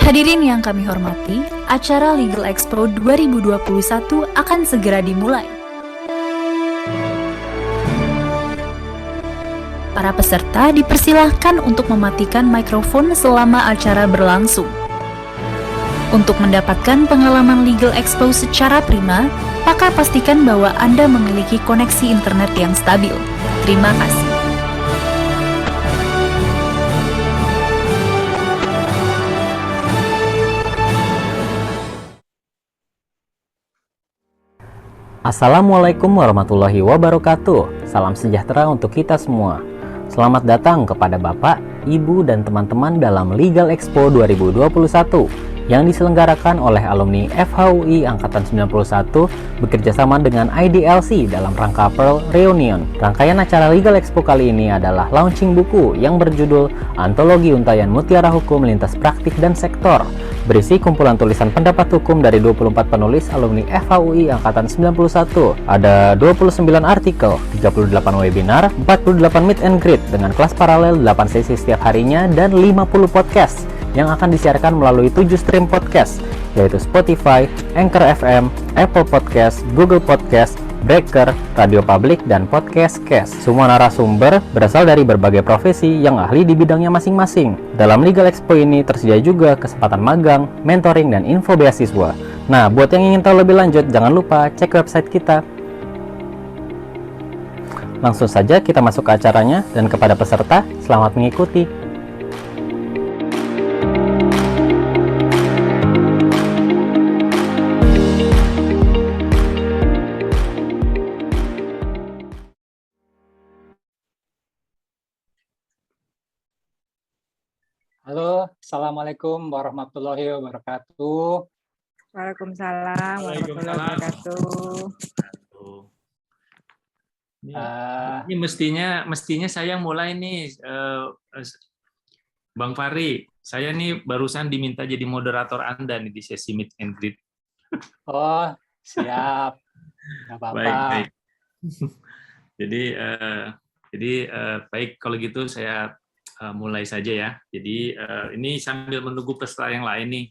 Hadirin yang kami hormati, acara Legal Expo 2021 akan segera dimulai. Para peserta dipersilahkan untuk mematikan mikrofon selama acara berlangsung. Untuk mendapatkan pengalaman Legal Expo secara prima, maka pastikan bahwa Anda memiliki koneksi internet yang stabil. Terima kasih. Assalamualaikum warahmatullahi wabarakatuh. Salam sejahtera untuk kita semua. Selamat datang kepada Bapak, Ibu, dan teman-teman dalam Legal Expo 2021 yang diselenggarakan oleh alumni FHUI Angkatan 91 bekerjasama dengan IDLC dalam rangka Pearl Reunion. Rangkaian acara Legal Expo kali ini adalah launching buku yang berjudul Antologi Untayan Mutiara Hukum Lintas Praktik dan Sektor, berisi kumpulan tulisan pendapat hukum dari 24 penulis alumni FHUI Angkatan 91. Ada 29 artikel, 38 webinar, 48 meet and greet dengan kelas paralel 8 sesi setiap harinya, dan 50 podcast yang akan disiarkan melalui 7 stream podcast, yaitu Spotify, Anchor FM, Apple Podcast, Google Podcast, Breaker, Radio Public, dan Podcast Cast. Semua narasumber berasal dari berbagai profesi yang ahli di bidangnya masing-masing. Dalam Legal Expo ini tersedia juga kesempatan magang, mentoring, dan info beasiswa. Nah, buat yang ingin tahu lebih lanjut, jangan lupa cek website kita. Langsung saja kita masuk ke acaranya, dan kepada peserta, selamat mengikuti. Halo, Assalamualaikum warahmatullahi wabarakatuh. Waalaikumsalam warahmatullahi wabarakatuh. Ini mestinya saya mulai nih, Bang Fahri. Saya nih barusan diminta jadi moderator Anda nih di sesi meet and greet. Oh, siap. Nggak apa-apa. Baik. Jadi baik, kalau gitu saya mulai saja ya. Jadi ini sambil menunggu peserta yang lain nih,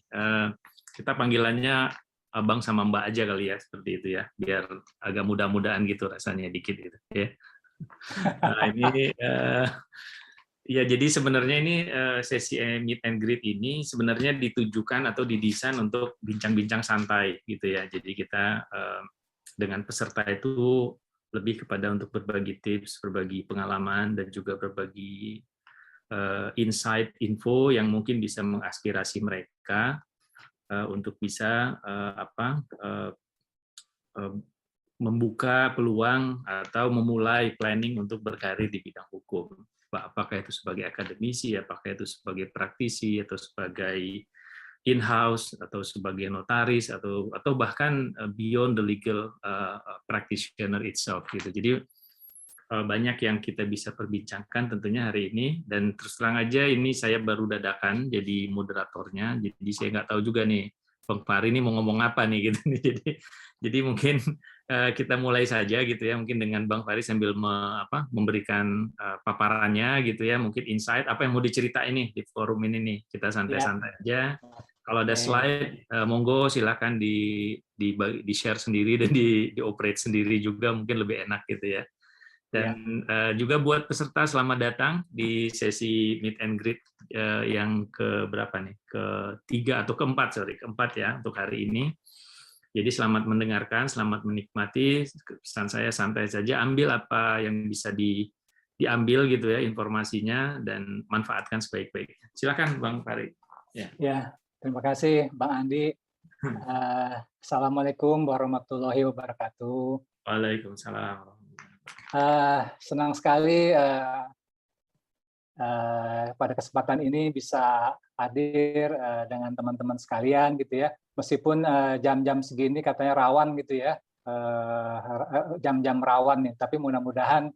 kita panggilannya Abang sama Mbak aja kali ya, seperti itu ya, biar agak mudah-mudahan gitu rasanya dikit gitu ya. Nah, ini ya, jadi sebenarnya ini sesi meet and greet ini sebenarnya ditujukan atau didesain untuk bincang-bincang santai gitu ya. Jadi kita dengan peserta itu lebih kepada untuk berbagi tips, berbagi pengalaman, dan juga berbagi insight, info yang mungkin bisa mengaspirasi mereka untuk bisa membuka peluang atau memulai planning untuk berkarir di bidang hukum. Apakah itu sebagai akademisi, apakah itu sebagai praktisi, atau sebagai in-house, atau sebagai notaris, atau bahkan beyond the legal practitioner itself gitu. Jadi banyak yang kita bisa perbincangkan tentunya hari ini, dan terus terang aja ini saya baru dadakan jadi moderatornya, jadi saya nggak tahu juga nih Bang Fahri ini mau ngomong apa nih gitu nih. Jadi mungkin kita mulai saja gitu ya, mungkin dengan Bang Fahri sambil memberikan paparannya gitu ya, mungkin insight apa yang mau diceritain nih di forum ini nih, kita santai-santai aja. Kalau ada slide, monggo silakan di share sendiri dan di operate sendiri juga, mungkin lebih enak gitu ya. Dan juga buat peserta, selamat datang di sesi meet and greet yang keberapa nih? Ketiga atau keempat ya untuk hari ini. Jadi selamat mendengarkan, selamat menikmati. Pesan saya santai saja, ambil apa yang bisa diambil gitu ya informasinya, dan manfaatkan sebaik-baiknya. Silakan Bang Fahri. Ya, terima kasih Bang Andi. Assalamualaikum warahmatullahi wabarakatuh. Waalaikumsalam. Senang sekali pada kesempatan ini bisa hadir dengan teman-teman sekalian gitu ya. Meskipun jam-jam segini katanya rawan gitu ya, jam-jam rawan nih. Tapi mudah-mudahan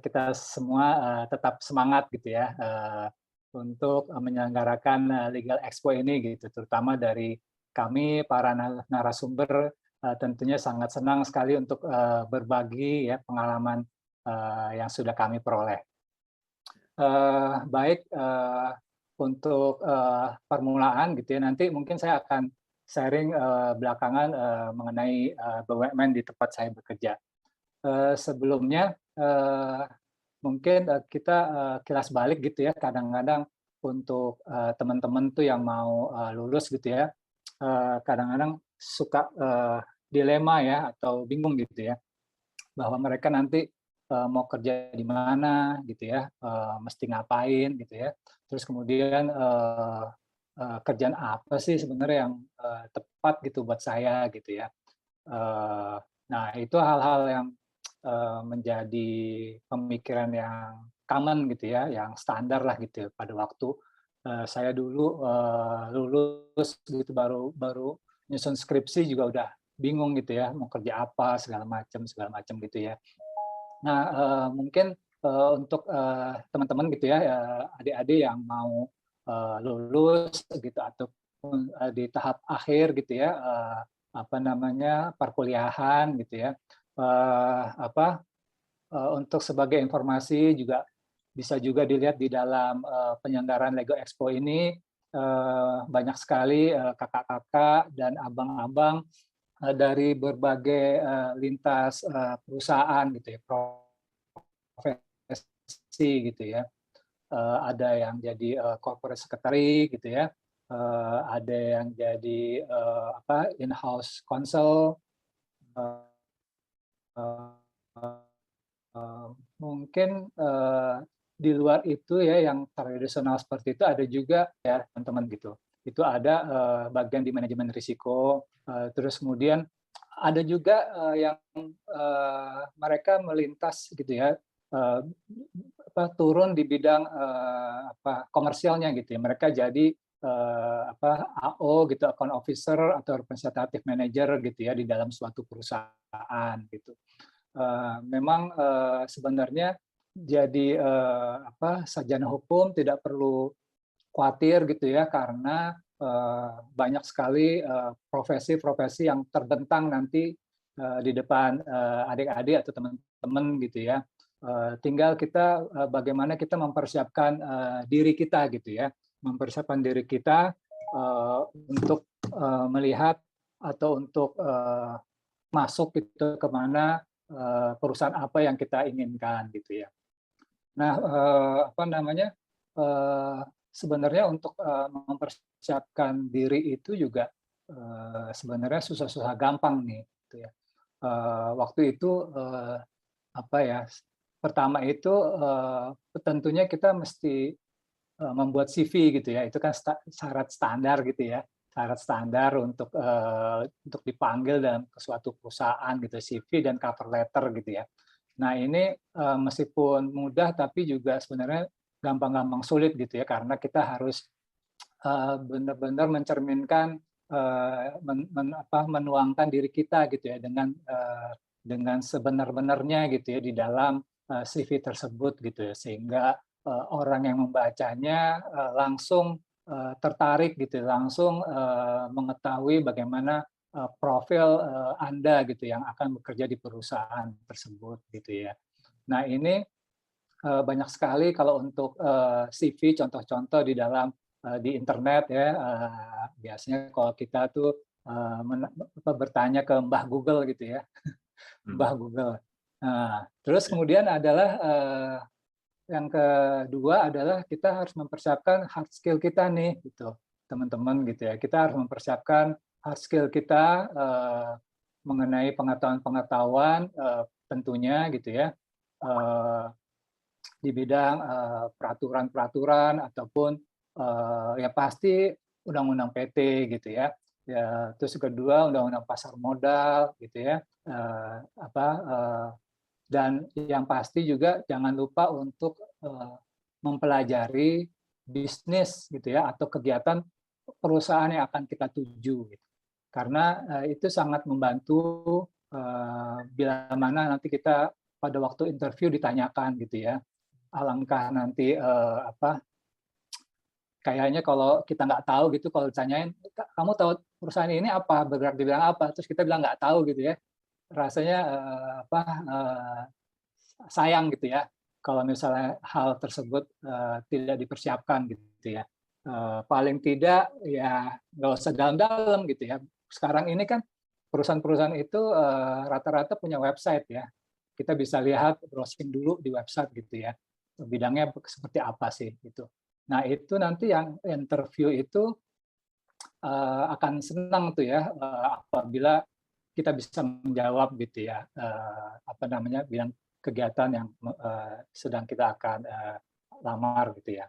kita semua tetap semangat gitu ya untuk menyelenggarakan Legal Expo ini gitu. Terutama dari kami para narasumber tentunya sangat senang sekali untuk berbagi ya pengalaman yang sudah kami peroleh. Baik, untuk permulaan gitu ya. Nanti mungkin saya akan sharing belakangan mengenai BUMN di tempat saya bekerja. Sebelumnya mungkin kita kilas balik gitu ya. Kadang-kadang untuk teman-teman tuh yang mau lulus gitu ya, kadang-kadang suka dilema ya atau bingung gitu ya, bahwa mereka nanti mau kerja di mana gitu ya, mesti ngapain gitu ya. Terus kemudian kerjaan apa sih sebenarnya yang tepat gitu buat saya gitu ya. Nah, itu hal-hal yang menjadi pemikiran yang common gitu ya, yang standar lah gitu ya, pada waktu saya dulu lulus gitu, baru nyusun skripsi juga udah bingung gitu ya, mau kerja apa segala macam gitu ya. Nah, mungkin untuk teman-teman gitu ya, adik-adik yang mau lulus gitu ataupun di tahap akhir gitu ya, apa namanya, perkuliahan gitu ya, untuk sebagai informasi juga bisa juga dilihat di dalam penyelenggaraan LEGO Expo ini, banyak sekali kakak-kakak dan abang-abang dari berbagai lintas perusahaan gitu ya, profesi gitu ya. Ada yang jadi corporate secretary gitu ya, ada yang jadi in-house counsel, mungkin di luar itu ya yang tradisional seperti itu ada juga ya teman-teman gitu. Itu ada bagian di manajemen risiko, terus kemudian ada juga yang mereka melintas gitu ya, turun di bidang komersialnya gitu ya. Mereka jadi AO gitu, account officer atau representative manager gitu ya di dalam suatu perusahaan gitu. Memang sebenarnya jadi sarjana hukum tidak perlu khawatir gitu ya, karena banyak sekali profesi-profesi yang terbentang nanti di depan adik-adik atau teman-teman gitu ya. Tinggal kita bagaimana kita mempersiapkan diri kita gitu ya, mempersiapkan diri kita untuk melihat atau untuk masuk gitu kemana perusahaan apa yang kita inginkan gitu ya. Nah, sebenarnya untuk mempersiapkan diri itu juga sebenarnya susah-susah gampang nih, gitu ya. Waktu itu pertama itu tentunya kita mesti membuat CV gitu ya, itu kan syarat standar gitu ya, syarat standar untuk dipanggil dalam suatu perusahaan gitu, CV dan cover letter gitu ya. Nah ini meskipun mudah tapi juga sebenarnya gampang-gampang sulit gitu ya, karena kita harus benar-benar mencerminkan, menuangkan diri kita gitu ya dengan sebenar-benarnya gitu ya di dalam CV tersebut gitu ya, sehingga orang yang membacanya langsung tertarik gitu, langsung mengetahui bagaimana profil Anda gitu yang akan bekerja di perusahaan tersebut gitu ya. Nah ini banyak sekali kalau untuk CV, contoh-contoh di dalam di internet ya, biasanya kalau kita tuh bertanya ke Mbah Google gitu ya, Mbah Google. Nah, terus kemudian adalah yang kedua adalah kita harus mempersiapkan hard skill kita nih, gitu, teman-teman gitu ya. Kita harus mempersiapkan hard skill kita mengenai pengetahuan-pengetahuan tentunya gitu ya, di bidang peraturan-peraturan ataupun ya pasti undang-undang PT gitu ya. Ya, terus kedua undang-undang pasar modal gitu ya. Dan yang pasti juga jangan lupa untuk mempelajari bisnis gitu ya, atau kegiatan perusahaan yang akan kita tuju gitu. Karena itu sangat membantu bila mana nanti kita pada waktu interview ditanyakan gitu ya. Alangkah nanti kayaknya kalau kita nggak tahu gitu, kalau ditanyain kamu tahu perusahaan ini apa, bergerak di bidang apa, terus kita bilang nggak tahu gitu ya, rasanya sayang gitu ya kalau misalnya hal tersebut tidak dipersiapkan gitu ya. paling tidak ya nggak usah dalam-dalam gitu ya. Sekarang ini kan perusahaan-perusahaan itu rata-rata punya website ya. Kita bisa lihat, browsing dulu di website gitu ya. Bidangnya seperti apa sih gitu. Nah itu nanti yang interview itu akan senang tuh ya apabila kita bisa menjawab gitu ya bidang kegiatan yang sedang kita akan lamar gitu ya.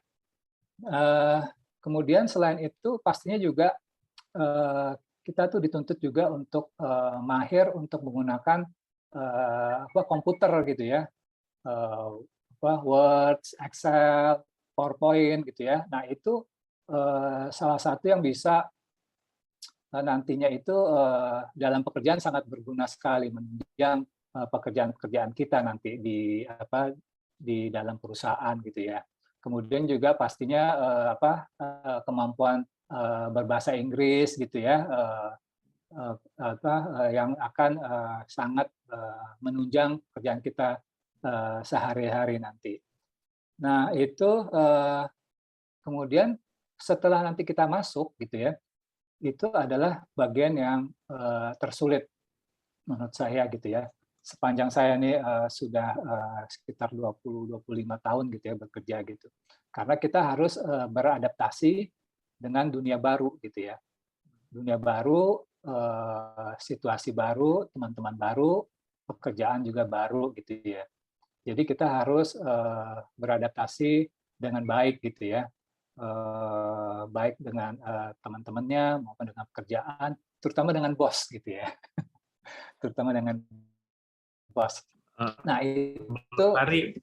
Kemudian selain itu pastinya juga kita tuh dituntut juga untuk mahir untuk menggunakan komputer gitu ya, Word, Excel, PowerPoint gitu ya. Nah itu salah satu yang bisa nantinya itu dalam pekerjaan sangat berguna sekali menunjang pekerjaan-pekerjaan kita nanti di dalam perusahaan gitu ya. Kemudian juga pastinya kemampuan berbahasa Inggris gitu ya, yang akan sangat menunjang pekerjaan kita sehari-hari nanti. Nah itu kemudian setelah nanti kita masuk gitu ya, itu adalah bagian yang tersulit menurut saya gitu ya. Sepanjang saya ini sudah sekitar 20-25 tahun gitu ya bekerja gitu. Karena kita harus beradaptasi dengan dunia baru gitu ya. Dunia baru, situasi baru, teman-teman baru, pekerjaan juga baru gitu ya. Jadi kita harus beradaptasi dengan baik gitu ya. Baik dengan teman-temannya maupun dengan pekerjaan, terutama dengan bos gitu ya. Terutama dengan bos. Nah itu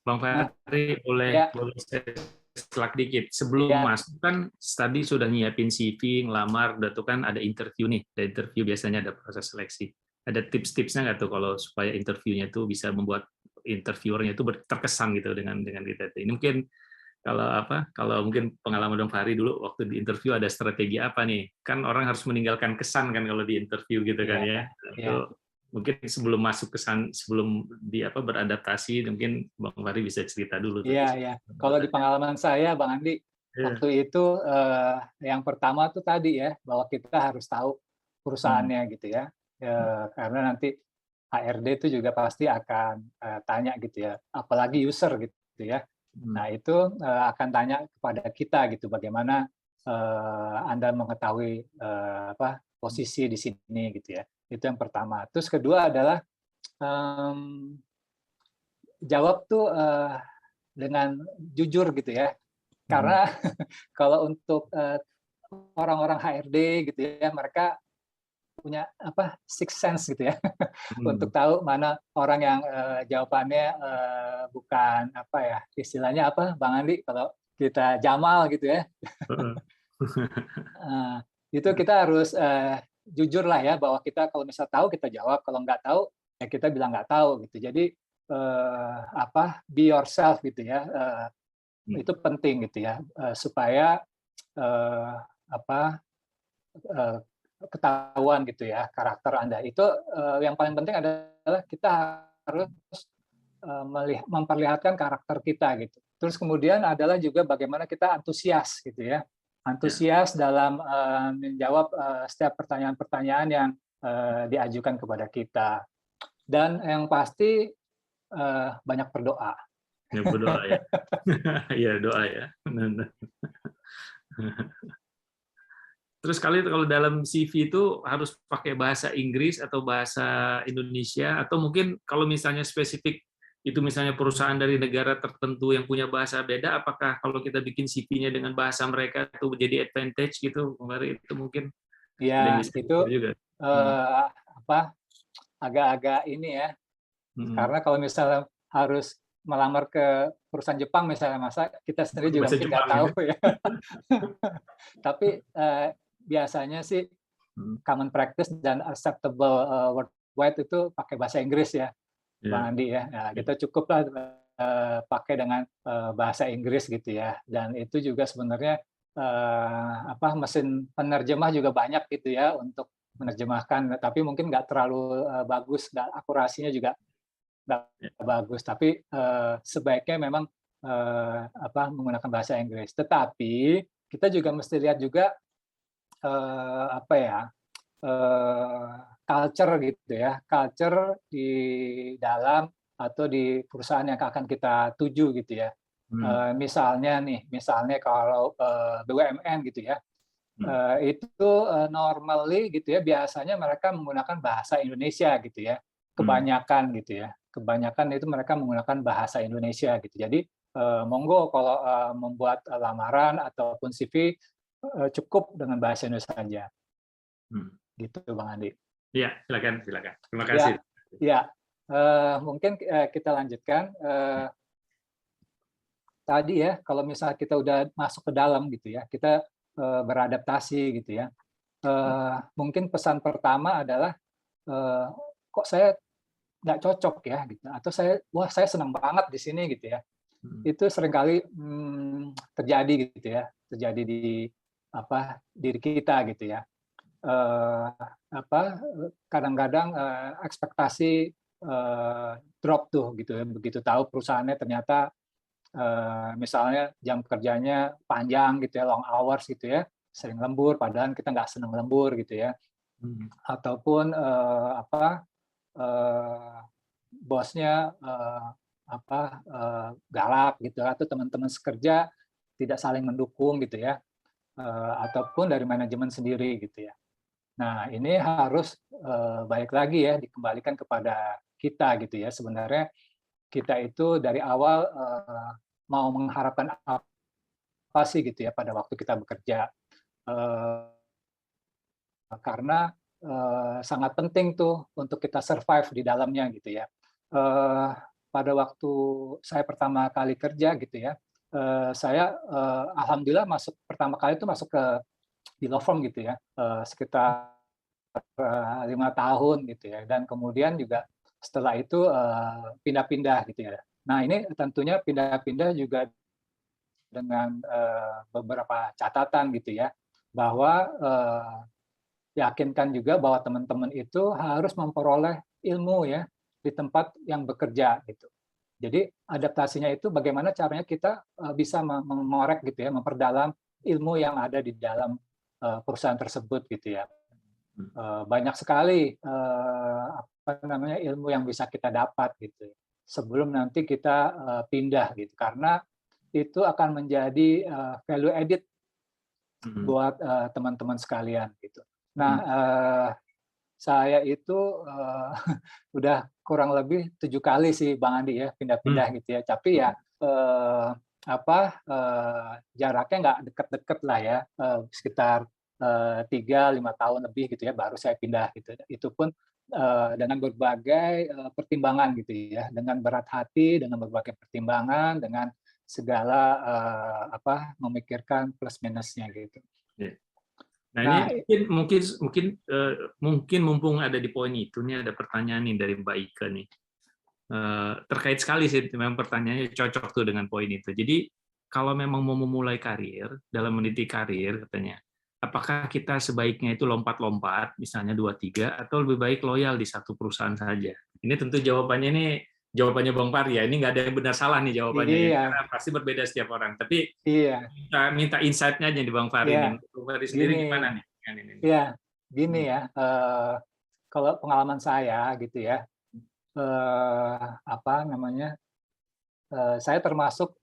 Bang Fahri boleh saya selak dikit. Sebelum masuk kan tadi sudah nyiapin CV, ngelamar, udah tuh kan ada interview nih. Ada interview biasanya ada proses seleksi. Ada tips-tipsnya nggak tuh kalau supaya interviewnya tuh bisa membuat interviewernya itu terkesan gitu dengan kita. Ini mungkin kalau mungkin pengalaman Bang Fahri dulu waktu di interview ada strategi apa nih? Kan orang harus meninggalkan kesan kan kalau di interview gitu kan ya. Itu mungkin sebelum masuk kesan, sebelum beradaptasi, mungkin Bang Fahri bisa cerita dulu. Iya. Kalau di pengalaman saya, Bang Andi, waktu itu yang pertama tuh tadi ya, bahwa kita harus tahu perusahaannya gitu ya. Karena nanti HRD itu juga pasti akan tanya gitu ya, apalagi user gitu ya. Nah itu akan tanya kepada kita gitu, bagaimana Anda mengetahui posisi di sini gitu ya. Itu yang pertama. Terus kedua adalah jawab tuh dengan jujur gitu ya. Karena kalau untuk orang-orang HRD gitu ya, mereka punya sixth sense gitu ya, untuk tahu mana orang yang jawabannya bukan istilahnya Bang Andi, kalau kita Jamal gitu ya. Itu kita harus jujur lah ya, bahwa kita kalau misal tahu kita jawab, kalau nggak tahu ya kita bilang nggak tahu gitu. Jadi be yourself gitu ya, itu penting gitu ya, supaya ketahuan gitu ya karakter Anda. Itu yang paling penting adalah kita harus memperlihatkan karakter kita gitu. Terus kemudian adalah juga bagaimana kita antusias gitu ya. Antusias dalam menjawab setiap pertanyaan-pertanyaan yang diajukan kepada kita. Dan yang pasti banyak berdoa. Ya, berdoa ya. Iya, doa ya. Terus kalau dalam CV itu harus pakai bahasa Inggris atau bahasa Indonesia, atau mungkin kalau misalnya spesifik itu misalnya perusahaan dari negara tertentu yang punya bahasa beda, apakah kalau kita bikin CV-nya dengan bahasa mereka itu menjadi advantage gitu? Kemarin itu mungkin ya itu juga. Agak-agak ini ya, karena kalau misalnya harus melamar ke perusahaan Jepang misalnya, masa kita sendiri juga mungkin nggak tahu ya. Tapi biasanya sih common practice dan acceptable worldwide itu pakai bahasa Inggris ya, Bang Andi ya. Nah, kita cukuplah pakai dengan bahasa Inggris gitu ya. Dan itu juga sebenarnya mesin penerjemah juga banyak gitu ya untuk menerjemahkan. Tapi mungkin nggak terlalu bagus, akurasinya juga nggak bagus. Tapi sebaiknya memang menggunakan bahasa Inggris. Tetapi kita juga mesti lihat juga apa ya, culture gitu ya, culture di dalam atau di perusahaan yang akan kita tuju gitu ya. Misalnya kalau BUMN gitu ya, itu normally gitu ya, biasanya mereka menggunakan bahasa Indonesia gitu ya, kebanyakan gitu ya, kebanyakan itu mereka menggunakan bahasa Indonesia gitu. Jadi monggo kalau membuat lamaran ataupun CV cukup dengan bahasa Indonesia saja. Gitu Bang Andi. Iya, silakan. Terima kasih. Ya, mungkin kita lanjutkan. Tadi ya, kalau misalnya kita udah masuk ke dalam gitu ya, kita beradaptasi gitu ya. Mungkin pesan pertama adalah kok saya nggak cocok ya, gitu. Atau saya senang banget di sini gitu ya. Itu seringkali terjadi gitu ya, terjadi di diri kita gitu ya. Kadang-kadang ekspektasi drop tuh gitu ya, begitu tahu perusahaannya ternyata misalnya jam kerjanya panjang gitu ya, long hours gitu ya, sering lembur padahal kita nggak senang lembur gitu ya, ataupun bosnya galak gitu, atau teman-teman sekerja tidak saling mendukung gitu ya, ataupun dari manajemen sendiri gitu ya. Nah, ini harus balik lagi ya, dikembalikan kepada kita gitu ya. Sebenarnya kita itu dari awal mau mengharapkan apa sih gitu ya pada waktu kita bekerja. Karena sangat penting tuh untuk kita survive di dalamnya gitu ya. Pada waktu saya pertama kali kerja gitu ya, saya alhamdulillah pertama kali itu masuk di law firm gitu ya, sekitar 5 tahun gitu ya, dan kemudian juga setelah itu pindah-pindah gitu ya. Nah, ini tentunya pindah-pindah juga dengan beberapa catatan gitu ya, bahwa yakinkan juga bahwa teman-teman itu harus memperoleh ilmu ya di tempat yang bekerja gitu. Jadi adaptasinya itu bagaimana caranya kita bisa mengorek gitu ya, memperdalam ilmu yang ada di dalam perusahaan tersebut gitu ya. Banyak sekali ilmu yang bisa kita dapat gitu sebelum nanti kita pindah gitu, karena itu akan menjadi value added buat teman-teman sekalian gitu. Nah, saya itu udah kurang lebih 7 kali sih Bang Andi ya pindah-pindah gitu ya, tapi ya jaraknya nggak deket-deket lah ya, sekitar 3-5 tahun lebih gitu ya baru saya pindah gitu. Itu pun dengan berbagai pertimbangan gitu ya, dengan berat hati, dengan berbagai pertimbangan, dengan segala memikirkan plus minusnya gitu. Nah, ini mungkin mumpung ada di poin itu, nih ada pertanyaan nih dari Mbak Ika nih. Terkait sekali sih, memang pertanyaannya cocok tuh dengan poin itu. Jadi kalau memang mau memulai karir, dalam meniti karir katanya, apakah kita sebaiknya itu lompat-lompat, misalnya 2-3, atau lebih baik loyal di satu perusahaan saja? Ini tentu jawabannya Bang Fahri ya. Ini nggak ada yang benar salah nih jawabannya. Iya. Karena pasti berbeda setiap orang. Tapi iya. minta insight-nya aja di Bang Fahri. Iya. Bang Fahri sendiri gimana nih? Iya, gini ya. Kalau pengalaman saya gitu ya, saya termasuk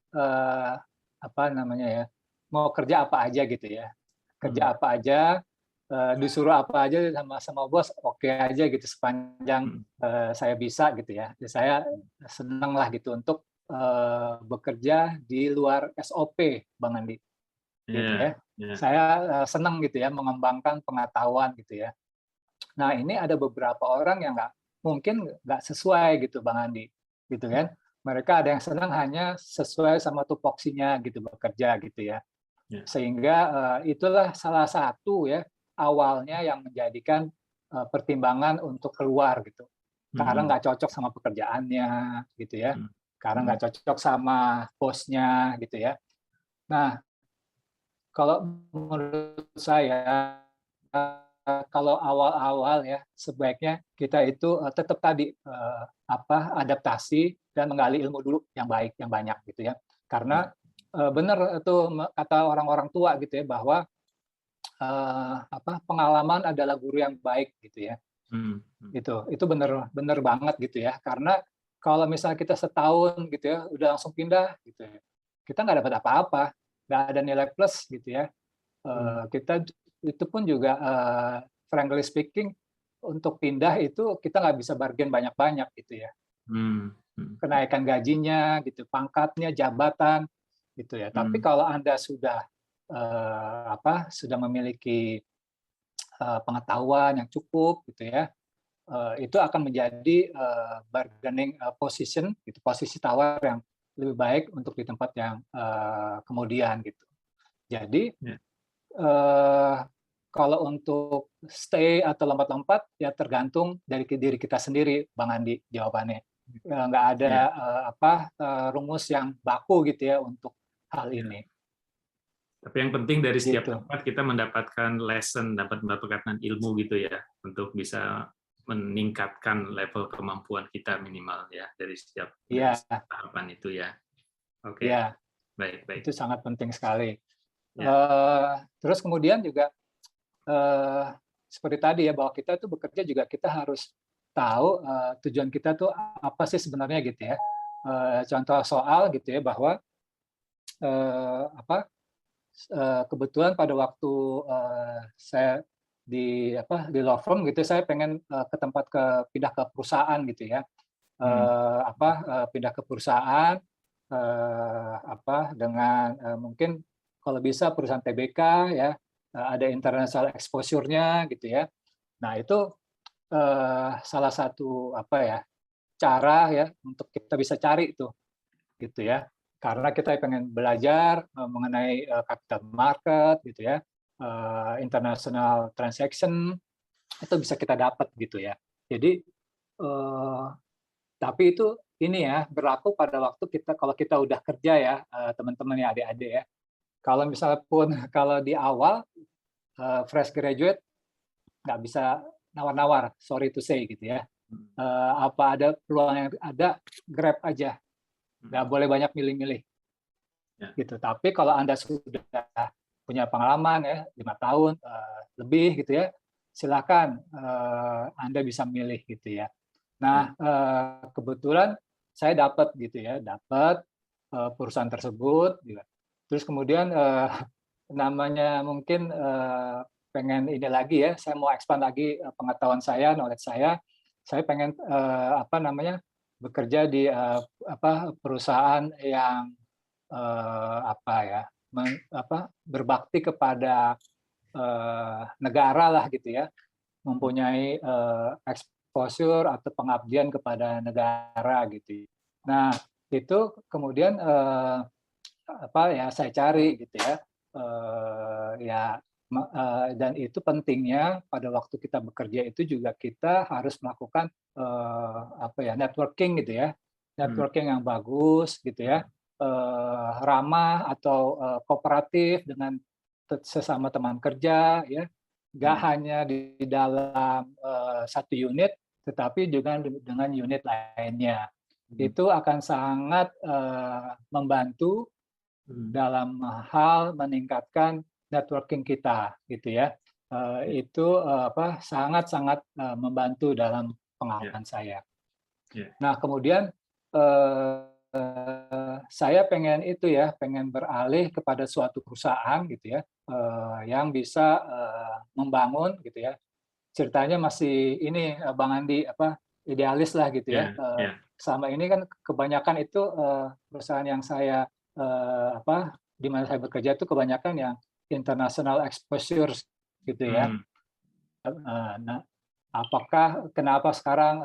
mau kerja apa aja gitu ya, kerja apa aja, disuruh apa aja sama bos oke aja gitu sepanjang saya bisa gitu ya. Saya senang lah gitu untuk bekerja di luar SOP, Bang Andi. Gitu ya. Saya senang gitu ya mengembangkan pengetahuan gitu ya. Nah, ini ada beberapa orang yang mungkin nggak sesuai gitu Bang Andi, gitu kan. Mereka ada yang senang hanya sesuai sama tupoksinya gitu bekerja gitu ya. Sehingga itulah salah satu ya awalnya yang menjadikan pertimbangan untuk keluar gitu. Karena nggak cocok sama pekerjaannya gitu ya. Karena nggak cocok sama bosnya gitu ya. Nah, kalau menurut saya, kalau awal-awal ya sebaiknya kita itu tetap tadi adaptasi dan menggali ilmu dulu yang baik, yang banyak gitu ya. Karena benar itu kata orang-orang tua gitu ya, bahwa pengalaman adalah guru yang baik gitu ya. Itu benar banget gitu ya, karena kalau misalnya kita setahun gitu ya udah langsung pindah gitu ya, kita nggak dapat apa-apa, nggak ada nilai plus gitu ya. Kita itu pun juga frankly speaking, untuk pindah itu kita nggak bisa bargain banyak-banyak gitu ya. Kenaikan gajinya gitu, pangkatnya, jabatan gitu ya. Tapi kalau Anda sudah sudah memiliki pengetahuan yang cukup gitu ya, itu akan menjadi bargaining position, gitu, posisi tawar yang lebih baik untuk di tempat yang kemudian gitu. Jadi kalau untuk stay atau lompat-lompat ya tergantung dari diri kita sendiri, Bang Andi, jawabannya. Nggak ada rumus yang baku gitu ya untuk hal ini. Tapi yang penting dari setiap Gitu. tempat kita mendapatkan lesson, dapat mendapatkan ilmu gitu ya, untuk bisa meningkatkan level kemampuan kita minimal ya dari setiap tahapan itu ya. Oke. Ya, Baik. itu sangat penting sekali. Ya. Terus kemudian juga seperti tadi ya, bahwa kita tuh bekerja juga kita harus tahu tujuan kita tuh apa sih sebenarnya gitu ya. Contoh soal gitu ya, bahwa kebetulan pada waktu saya di law firm gitu, saya pengen pindah ke perusahaan gitu ya. Pindah ke perusahaan dengan mungkin kalau bisa perusahaan TBK ya, ada international exposure-nya gitu ya. Nah, itu salah satu cara ya untuk kita bisa cari itu gitu ya. Karena kita pengen belajar mengenai capital market gitu ya, international transaction, itu bisa kita dapat gitu ya. Jadi tapi itu ini ya berlaku pada waktu kalau kita udah kerja ya, teman-teman ya, adik-adik ya. Kalau misalnya pun kalau di awal fresh graduate nggak bisa nawar-nawar, sorry to say gitu ya. Apa ada peluang yang ada, grab aja. Nggak boleh banyak milih-milih. Gitu. Tapi kalau Anda sudah punya pengalaman ya 5 tahun lebih gitu ya, silakan Anda bisa milih gitu ya. Nah, kebetulan saya dapat gitu ya, dapat perusahaan tersebut juga. Terus kemudian namanya mungkin pengen ini lagi ya, saya mau expand lagi pengetahuan saya, knowledge saya pengen bekerja di perusahaan yang berbakti kepada negara lah gitu ya, mempunyai exposure atau pengabdian kepada negara gitu. Nah, itu kemudian saya cari gitu ya. Dan itu pentingnya pada waktu kita bekerja itu juga kita harus melakukan networking gitu ya, networking yang bagus gitu ya, ramah atau kooperatif dengan sesama teman kerja ya, nggak hanya di dalam satu unit tetapi juga dengan unit lainnya. Itu akan sangat membantu dalam hal meningkatkan networking kita gitu ya. Itu sangat-sangat membantu dalam pengalaman saya. Nah, kemudian saya pengen beralih kepada suatu perusahaan gitu ya, yang bisa membangun gitu ya. Ceritanya masih ini Bang Andi idealis lah gitu ya. Selama ini kan kebanyakan itu perusahaan yang saya di mana saya bekerja itu kebanyakan yang international exposure gitu ya. Nah, kenapa sekarang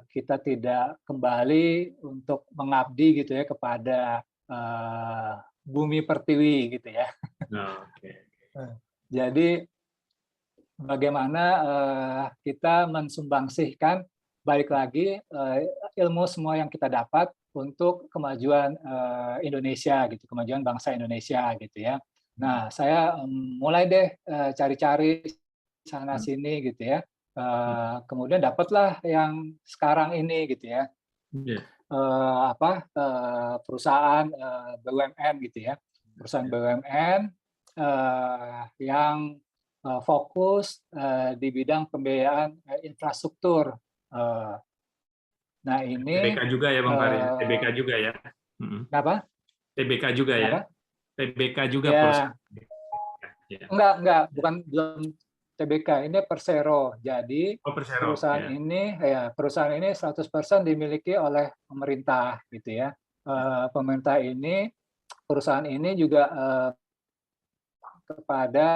kita tidak kembali untuk mengabdi gitu ya kepada bumi pertiwi gitu ya. Jadi bagaimana kita mensumbangsihkan balik lagi ilmu semua yang kita dapat untuk kemajuan Indonesia gitu, kemajuan bangsa Indonesia gitu ya. Nah, saya mulai deh cari-cari sana sini gitu ya. Kemudian dapatlah yang sekarang ini gitu ya. perusahaan BUMN gitu ya, perusahaan BUMN yang fokus di bidang pembiayaan infrastruktur. Nah ini TBK juga ya Bang Fahri, TBK juga ya. Kenapa? TBK juga ya. Kenapa? TBK juga Ya. perusahaan. Ya. Enggak, belum TBK, ini Persero. Jadi Persero, perusahaan ini 100% dimiliki oleh pemerintah gitu ya. Perusahaan ini juga kepada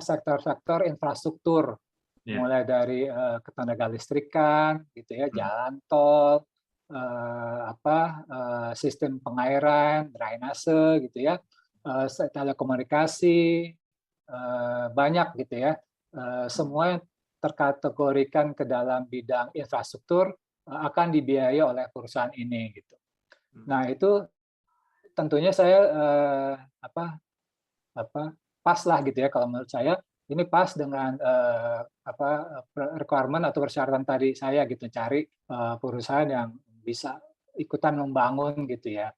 sektor-sektor infrastruktur, mulai dari ketenaga listrikan gitu ya, jalan tol, sistem pengairan, drainase gitu ya, telekomunikasi, banyak gitu ya. Semua yang terkategorikan ke dalam bidang infrastruktur akan dibiayai oleh perusahaan ini gitu. Nah, itu tentunya saya pas lah gitu ya, kalau menurut saya ini pas dengan requirement atau persyaratan tadi saya gitu, cari perusahaan yang bisa ikutan membangun gitu ya.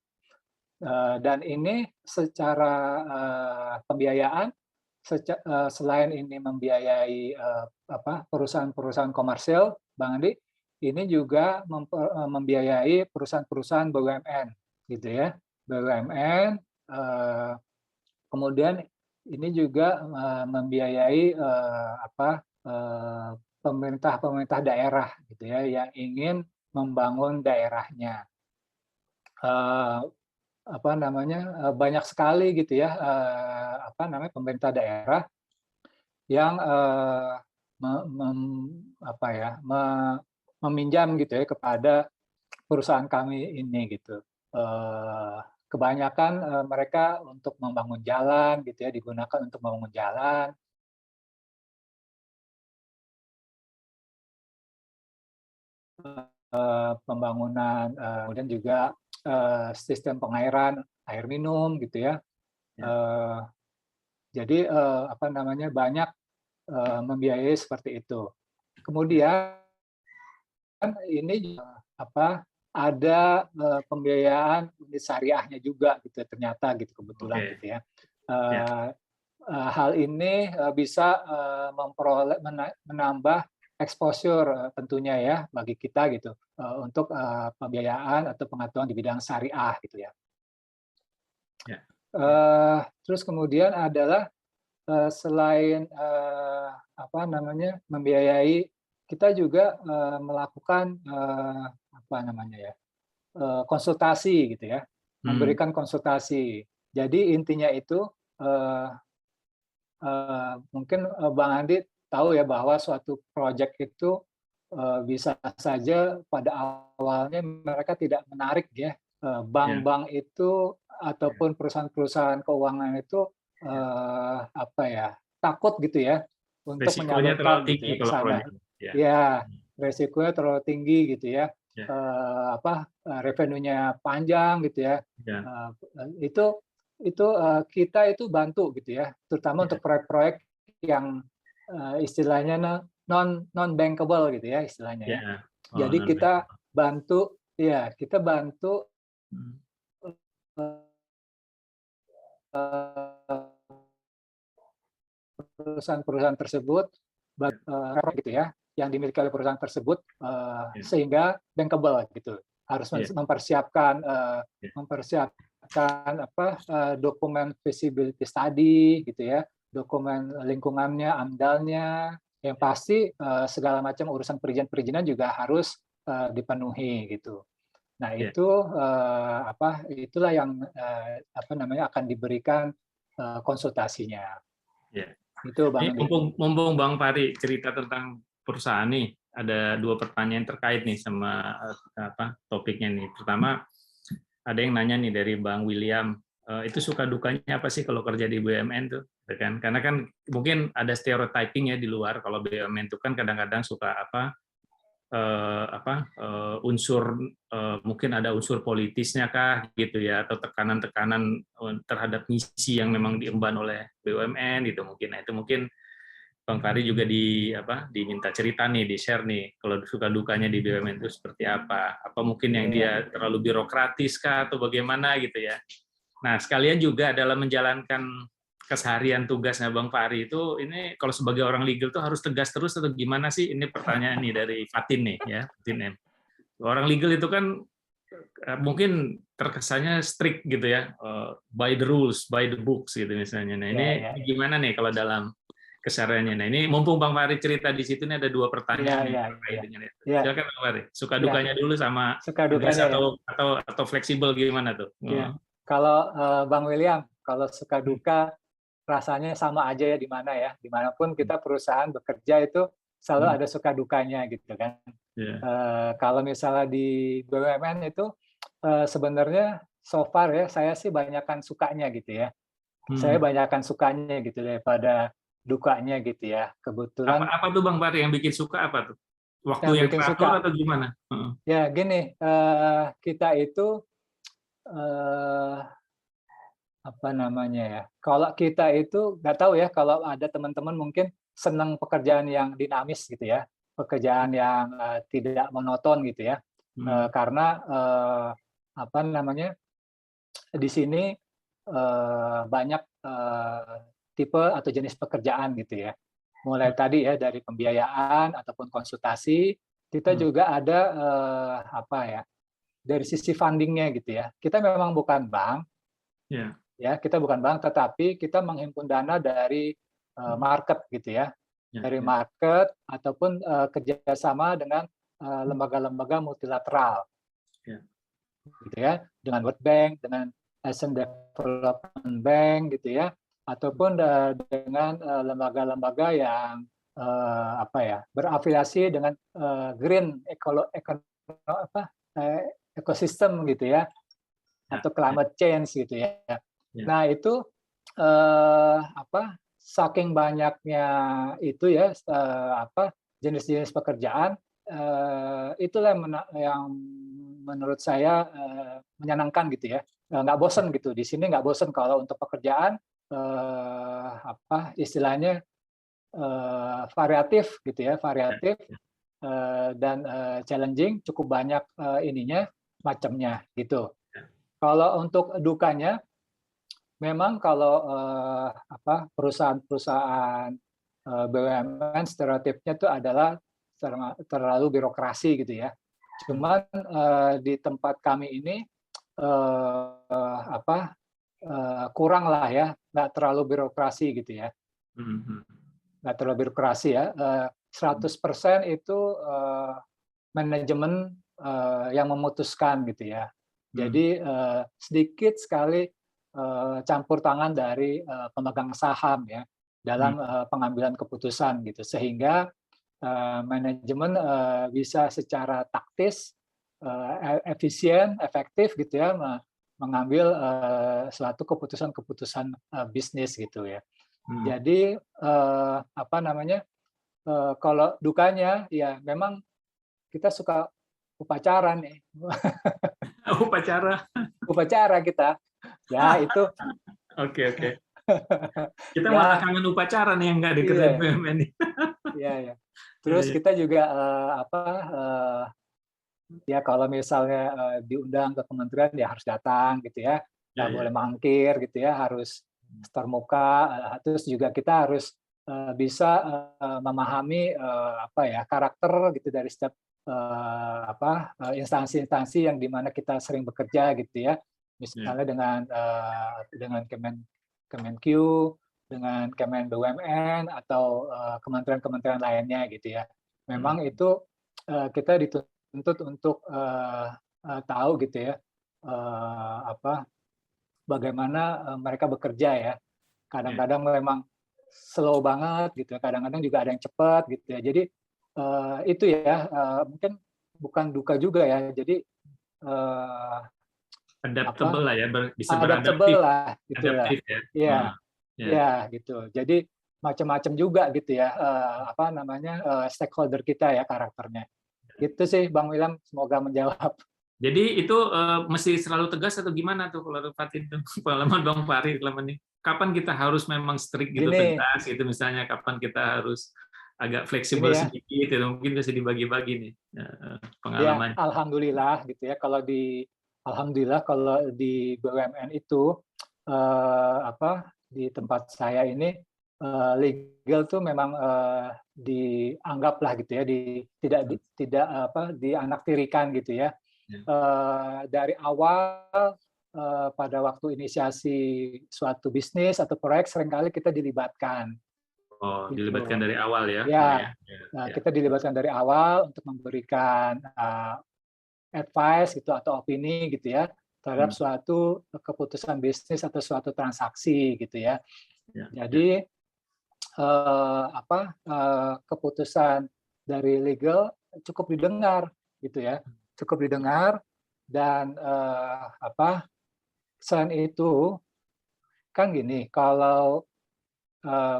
Dan ini secara pembiayaan, selain ini membiayai perusahaan-perusahaan komersil, Bang Andi, ini juga membiayai perusahaan-perusahaan BUMN gitu ya, BUMN. Kemudian ini juga membiayai pemerintah daerah gitu ya, yang ingin membangun daerahnya. Banyak sekali gitu ya, pemerintah daerah yang meminjam gitu ya kepada perusahaan kami ini gitu. Kebanyakan mereka untuk membangun jalan gitu ya, digunakan untuk membangun jalan, pembangunan, kemudian juga sistem pengairan air minum gitu ya. Jadi banyak membiayai seperti itu. Kemudian ini ada pembiayaan unit syariahnya juga gitu ternyata gitu, kebetulan gitu ya. Hal ini bisa menambah exposure tentunya ya bagi kita gitu, untuk pembiayaan atau pengetahuan di bidang syariah gitu ya. Terus kemudian adalah selain membiayai, kita juga melakukan konsultasi gitu ya, memberikan konsultasi. Jadi intinya itu mungkin Bang Andi tahu ya bahwa suatu proyek itu bisa saja pada awalnya mereka tidak menarik ya, bank-bank itu ataupun perusahaan-perusahaan keuangan itu takut gitu ya untuk menyalurkan gitu ya ke sana. Ya, resikonya terlalu tinggi gitu ya. Revenue-nya panjang gitu ya. Itu kita itu bantu gitu ya, terutama untuk proyek-proyek yang istilahnya non bankable gitu ya istilahnya ya. Jadi kita bantu perusahaan-perusahaan tersebut gitu ya, yang dimiliki oleh perusahaan tersebut sehingga bankable gitu. Harus mempersiapkan dokumen feasibility study gitu ya, dokumen lingkungannya, AMDAL-nya, yang pasti segala macam urusan perizinan juga harus dipenuhi gitu. Nah itulah yang akan diberikan konsultasinya. Itu Bang. Mumpung Bang Fahri cerita tentang perusahaan nih, ada 2 pertanyaan terkait nih sama topiknya nih. Pertama, ada yang nanya nih dari Bang William, itu suka dukanya apa sih kalau kerja di BUMN tuh, kan? Karena kan mungkin ada stereotyping ya di luar, kalau BUMN itu kan kadang-kadang suka unsur mungkin ada unsur politisnya kah gitu ya, atau tekanan-tekanan terhadap misi yang memang diemban oleh BUMN gitu mungkin. Nah, itu mungkin Bang Fahri juga diminta cerita nih, di-share nih, kalau suka dukanya di BUMN itu seperti apa? Apa mungkin yang dia terlalu birokratis kah atau bagaimana gitu ya? Nah, sekalian juga dalam menjalankan keseharian tugasnya Bang Fahri itu, ini kalau sebagai orang legal tuh harus tegas terus atau gimana sih? Ini pertanyaan nih dari Fatin nih ya, Fatin M. Orang legal itu kan mungkin terkesannya strict gitu ya, by the rules, by the books gitu misalnya. Nah, ini gimana nih kalau dalam kesehariannya? Nah, ini mumpung Bang Fahri cerita di situ, ini ada 2 pertanyaan terkait dengan itu. Silakan Bang Fahri, suka dukanya dulu sama Suka tegas dukanya atau fleksibel gimana tuh? Kalau Bang William, kalau suka duka rasanya sama aja ya dimanapun kita perusahaan bekerja itu selalu ada suka dukanya gitu kan. Kalau misalnya di BUMN itu sebenarnya so far ya saya sih banyakkan sukanya gitu ya. Saya banyakkan sukanya gitu daripada dukanya gitu ya. Kebetulan apa tuh Bang Fahri yang bikin suka apa tuh? Waktu yang teratur atau gimana? Ya gini, kita itu apa namanya ya? Kalau kita itu nggak tahu ya, kalau ada teman-teman mungkin senang pekerjaan yang dinamis gitu ya, pekerjaan yang tidak monoton gitu ya, karena apa namanya di sini banyak tipe atau jenis pekerjaan gitu ya. Mulai tadi ya dari pembiayaan ataupun konsultasi, kita juga ada apa ya? Dari sisi fundingnya gitu ya. Kita memang bukan bank, ya kita bukan bank, tetapi kita menghimpun dana dari market gitu ya, dari market ataupun kerjasama dengan lembaga-lembaga multilateral, gitu ya, dengan World Bank, dengan Asian Development Bank gitu ya, ataupun dengan lembaga-lembaga yang apa ya berafiliasi dengan green ekosistem gitu ya, atau climate change gitu ya. Nah itu apa saking banyaknya itu ya apa jenis-jenis pekerjaan itulah yang menurut saya menyenangkan gitu ya, nggak bosan gitu di sini, nggak bosan kalau untuk pekerjaan apa istilahnya variatif gitu ya, variatif dan challenging, cukup banyak ininya macamnya gitu. Kalau untuk dukanya, memang kalau apa perusahaan-perusahaan BUMN stereotipnya itu adalah terlalu birokrasi gitu ya. Cuman di tempat kami ini apa kurang lah ya, nggak terlalu birokrasi gitu ya, nggak terlalu birokrasi ya. 100% itu manajemen yang memutuskan gitu ya. Jadi sedikit sekali campur tangan dari pemegang saham ya dalam pengambilan keputusan gitu, sehingga manajemen bisa secara taktis, efisien, efektif gitu ya mengambil suatu keputusan-keputusan bisnis gitu ya. Jadi apa namanya? Kalau dukanya ya memang kita suka upacara nih. Upacara kita. Ya itu. Oke. Kita malah kangen upacara nih yang nggak dikerjain BUMN. Iya. Terus kita juga apa ya kalau misalnya diundang ke kementerian ya harus datang gitu ya. Nggak boleh mangkir gitu ya, harus termuka. Terus juga kita harus bisa memahami apa ya karakter gitu dari setiap apa instansi-instansi yang dimana kita sering bekerja gitu ya, misalnya dengan Kemenq, dengan Kemen BUMN atau kementerian-kementerian lainnya gitu ya. Memang itu kita dituntut untuk tahu gitu ya apa bagaimana mereka bekerja ya. Kadang-kadang memang slow banget gitu, kadang-kadang juga ada yang cepat gitu ya. Jadi itu ya mungkin bukan duka juga ya. Jadi adaptable lah ya, bisa adaptable beradaptif lah gitu lah. Iya. Ya gitu. Jadi macam-macam juga gitu ya apa namanya stakeholder kita ya karakternya. Gitu sih Bang William, semoga menjawab. Jadi itu mesti selalu tegas atau gimana tuh kalau Fatin tuh pengalaman Bang Fahri selama ini? Kapan kita harus memang strict gitu, Gini, tegas gitu misalnya, kapan kita harus agak gini fleksibel ya, sedikit itu mungkin bisa dibagi-bagi nih ya pengalaman. alhamdulillah gitu ya. Alhamdulillah kalau di BUMN itu di tempat saya ini legal tuh memang dianggap lah gitu ya, tidak dianaktirikan gitu ya. Ya. Dari awal pada waktu inisiasi suatu bisnis atau proyek seringkali kita dilibatkan. Oh, Gitu. dilibatkan dari awal ya. Ya, Ya. kita dilibatkan dari awal untuk memberikan advice gitu atau opini gitu ya terhadap suatu keputusan bisnis atau suatu transaksi gitu ya. Jadi keputusan dari legal cukup didengar gitu ya, cukup didengar dan selain itu kan gini, kalau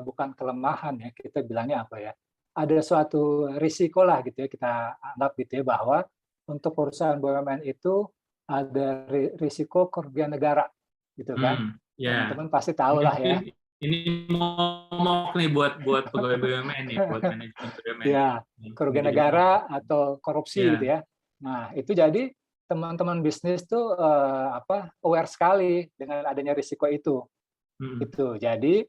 bukan kelemahan ya, kita bilangnya apa ya, ada suatu risiko lah gitu ya, kita anggap gitu ya, bahwa untuk perusahaan BUMN itu ada risiko kerugian negara gitu kan. Teman-teman pasti tahu lah ya. Ini momok nih buat pegawai BUMN nih, buat manajemen BUMN. Ya, kerugian negara atau korupsi gitu ya. Nah, itu jadi teman-teman bisnis tuh aware sekali dengan adanya risiko itu. Gitu. Jadi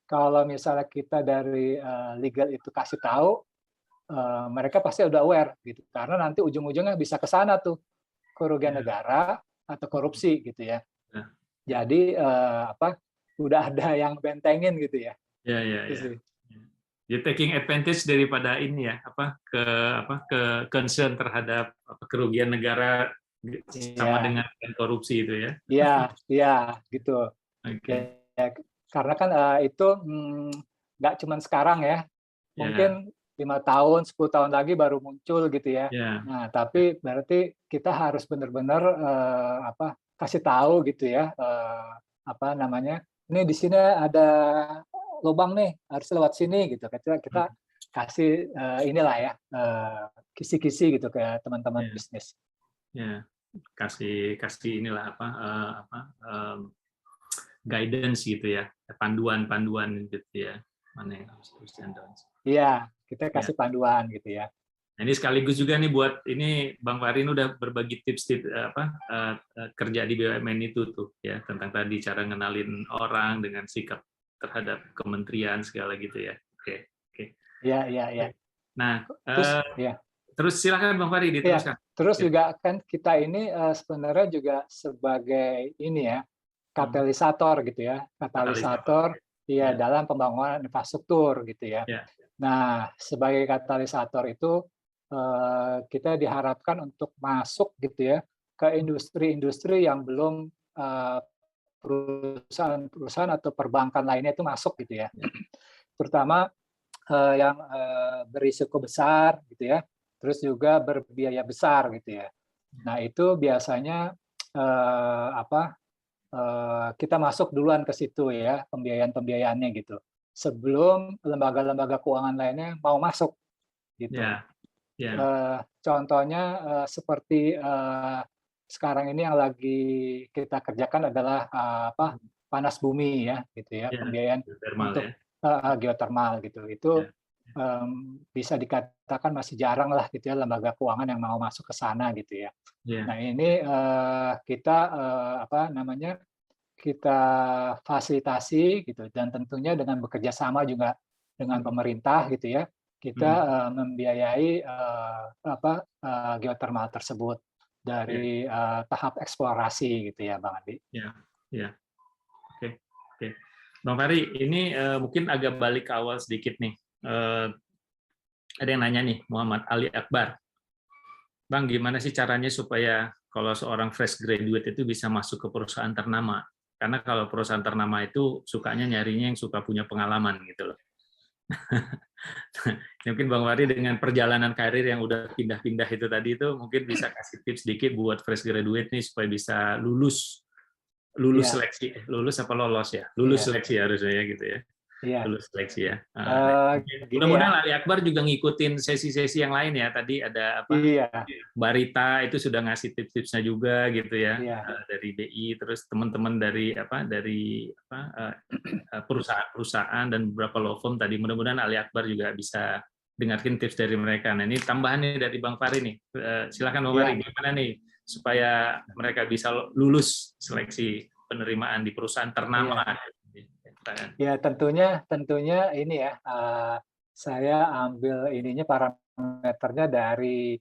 kalau misalnya kita dari legal itu kasih tahu, mereka pasti udah aware gitu, karena nanti ujung-ujungnya bisa ke sana tuh, kerugian negara atau korupsi gitu ya. Jadi udah ada yang bentengin gitu ya. Ya. Jadi taking advantage daripada ini ya, ke concern terhadap kerugian negara sama dengan korupsi itu ya. Iya, gitu. Okay. Ya, karena kan itu nggak cuma sekarang ya, mungkin 5 tahun, 10 tahun lagi baru muncul gitu ya. Nah, tapi berarti kita harus benar-benar kasih tahu gitu ya, ini di sini ada lubang nih, harus lewat sini gitu. Kita kasih inilah ya, kisi-kisi gitu ke teman-teman bisnis. Ya, kasih inilah guidance gitu ya, panduan gitu ya, mana yang harus dan don'ts. Iya, kita kasih panduan gitu ya. Nah, ini sekaligus juga nih buat ini Bang Fahri udah berbagi tips kerja di BUMN itu tuh ya, tentang tadi cara ngenalin orang dengan sikap terhadap kementerian segala gitu ya. Oke. Iya. Nah, terus silakan Bang Fahri diteruskan. Terus juga kan kita ini sebenarnya juga sebagai ini ya, katalisator gitu ya, dalam pembangunan infrastruktur gitu ya. Nah, sebagai katalisator itu kita diharapkan untuk masuk gitu ya ke industri-industri yang belum perusahaan atau perbankan lainnya itu masuk gitu ya. Terutama yang berisiko besar gitu ya, terus juga berbiaya besar gitu ya. Nah, itu biasanya kita masuk duluan ke situ ya, pembiayaannya gitu, sebelum lembaga-lembaga keuangan lainnya mau masuk gitu. Contohnya seperti sekarang ini yang lagi kita kerjakan adalah panas bumi ya gitu ya, pembiayaan untuk geotermal gitu. Itu bisa dikatakan masih jarang lah gitu ya, lembaga keuangan yang mau masuk ke sana gitu ya. Nah, ini kita kita fasilitasi gitu, dan tentunya dengan bekerja sama juga dengan pemerintah gitu ya, kita membiayai geotermal tersebut dari tahap eksplorasi gitu ya, Bang Andi. Ya. Oke. Bang Fahri, ini mungkin agak balik ke awal sedikit nih. Ada yang nanya nih, Muhammad Ali Akbar. Bang, gimana sih caranya supaya kalau seorang fresh graduate itu bisa masuk ke perusahaan ternama? Karena kalau perusahaan ternama itu sukanya nyarinya yang suka punya pengalaman gitu loh. Mungkin Bang Fahri dengan perjalanan karir yang udah pindah-pindah itu tadi itu mungkin bisa kasih tips sedikit buat fresh graduate nih supaya bisa lulus seleksi, lulus apa lolos ya? Lulus seleksi harusnya ya gitu ya. Iya. lulus seleksi ya. Gini Mudah-mudahan ya. Ali Akbar juga ngikutin sesi-sesi yang lain ya. Tadi ada apa? Iya, Barita itu sudah ngasih tips-tipsnya juga gitu ya, iya. dari BI, terus teman-teman dari perusahaan-perusahaan dan beberapa law firm tadi. Mudah-mudahan Ali Akbar juga bisa dengarkan tips dari mereka. Nah, ini tambahan nih dari Bang Fahri nih. Silakan Bang Fahri, gimana nih supaya mereka bisa lulus seleksi penerimaan di perusahaan ternama? Ya, tentunya ini ya, saya ambil ininya parameternya dari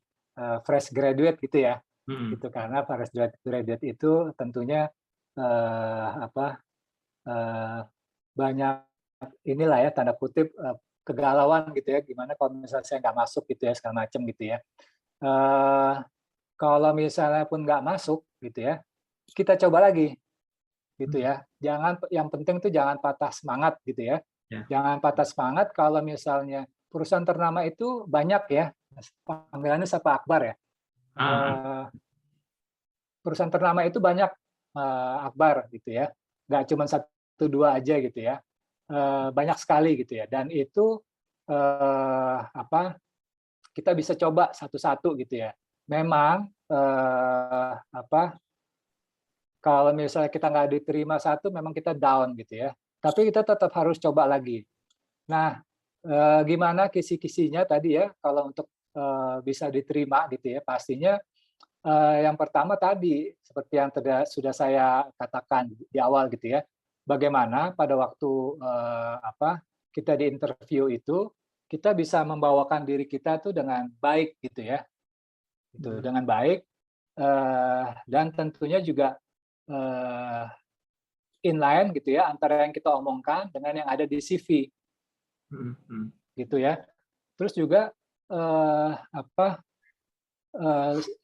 fresh graduate gitu ya. Gitu, karena fresh graduate itu tentunya banyak inilah ya, tanda kutip kegalauan gitu ya, gimana kalau misalnya saya nggak masuk gitu ya, segala macam gitu ya. Kalau misalnya pun nggak masuk gitu ya, kita coba lagi gitu ya. Yang penting tuh jangan patah semangat gitu ya. Jangan patah semangat kalau misalnya perusahaan ternama itu banyak ya, panggilannya siapa Akbar ya. Perusahaan ternama itu banyak, Akbar gitu ya. Nggak cuma 1-2 aja gitu ya. Banyak sekali gitu ya. Dan itu kita bisa coba satu-satu gitu ya. Memang kalau misalnya kita nggak diterima satu, memang kita down gitu ya. Tapi kita tetap harus coba lagi. Nah, gimana kisi-kisinya tadi ya, kalau untuk bisa diterima gitu ya, pastinya yang pertama tadi, seperti yang sudah saya katakan di awal gitu ya, bagaimana pada waktu kita di interview itu, kita bisa membawakan diri kita tuh dengan baik gitu ya, gitu, dengan baik, dan tentunya juga inline gitu ya, antara yang kita omongkan dengan yang ada di CV gitu ya. Terus juga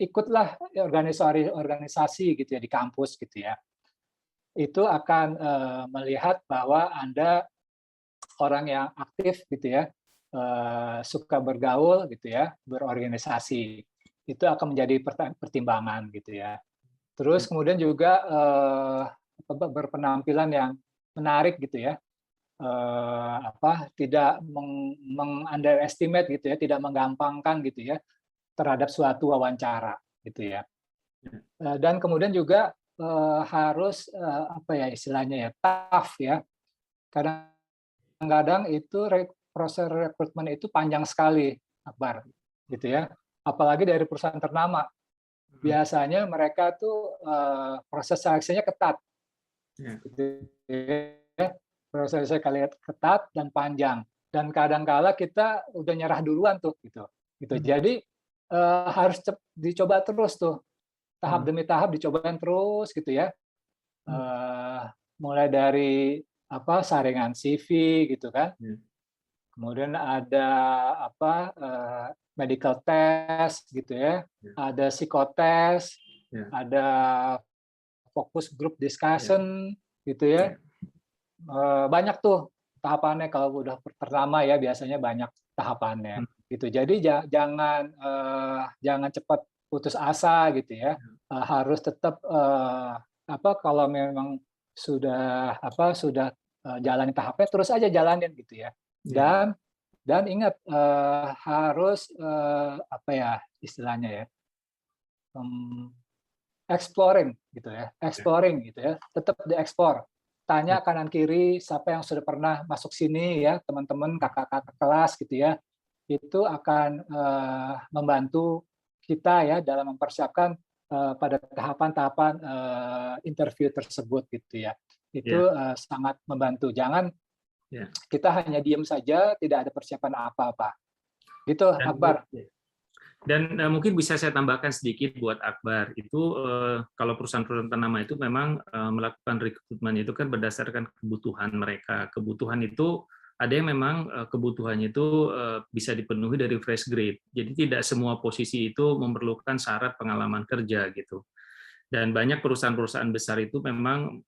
ikutlah organisasi gitu ya di kampus gitu ya. Itu akan melihat bahwa Anda orang yang aktif gitu ya, suka bergaul gitu ya, berorganisasi. Itu akan menjadi pertimbangan gitu ya. Terus kemudian juga berpenampilan yang menarik gitu ya, tidak meng-underestimate gitu ya, tidak menggampangkan gitu ya terhadap suatu wawancara gitu ya. Dan kemudian juga harus istilahnya ya, tough ya. Kadang-kadang itu proses rekrutmen itu panjang sekali, Akbar, gitu ya. Apalagi dari perusahaan ternama. Biasanya mereka tuh proses seleksinya ketat. Gitu ya. Proses seleksinya ketat dan panjang. Dan kadang-kala kita udah nyerah duluan tuh gitu. Jadi harus dicoba terus tuh. Tahap demi tahap dicobain terus gitu ya. Mulai dari saringan CV gitu kan. Kemudian ada medical test gitu ya, ada psikotes, ada focus group discussion gitu ya. Banyak tuh tahapannya kalau udah ternama ya, biasanya banyak tahapannya gitu. Jadi jangan cepat putus asa gitu ya. Harus tetap kalau memang sudah jalani tahapnya, terus aja jalanin gitu ya. Dan ingat harus istilahnya ya, exploring gitu ya, tetap dieksplor. Tanya kanan kiri siapa yang sudah pernah masuk sini ya, teman-teman, kakak-kakak kelas gitu ya. Itu akan membantu kita ya dalam mempersiapkan pada tahapan-tahapan interview tersebut gitu ya. Itu sangat membantu. Jangan kita hanya diam saja, tidak ada persiapan apa-apa. Gitu, Akbar. Dan mungkin bisa saya tambahkan sedikit buat Akbar, itu kalau perusahaan-perusahaan ternama itu memang melakukan rekrutmen itu kan berdasarkan kebutuhan mereka. Kebutuhan itu ada yang memang kebutuhannya itu bisa dipenuhi dari fresh grade. Jadi tidak semua posisi itu memerlukan syarat pengalaman kerja gitu. Dan banyak perusahaan-perusahaan besar itu memang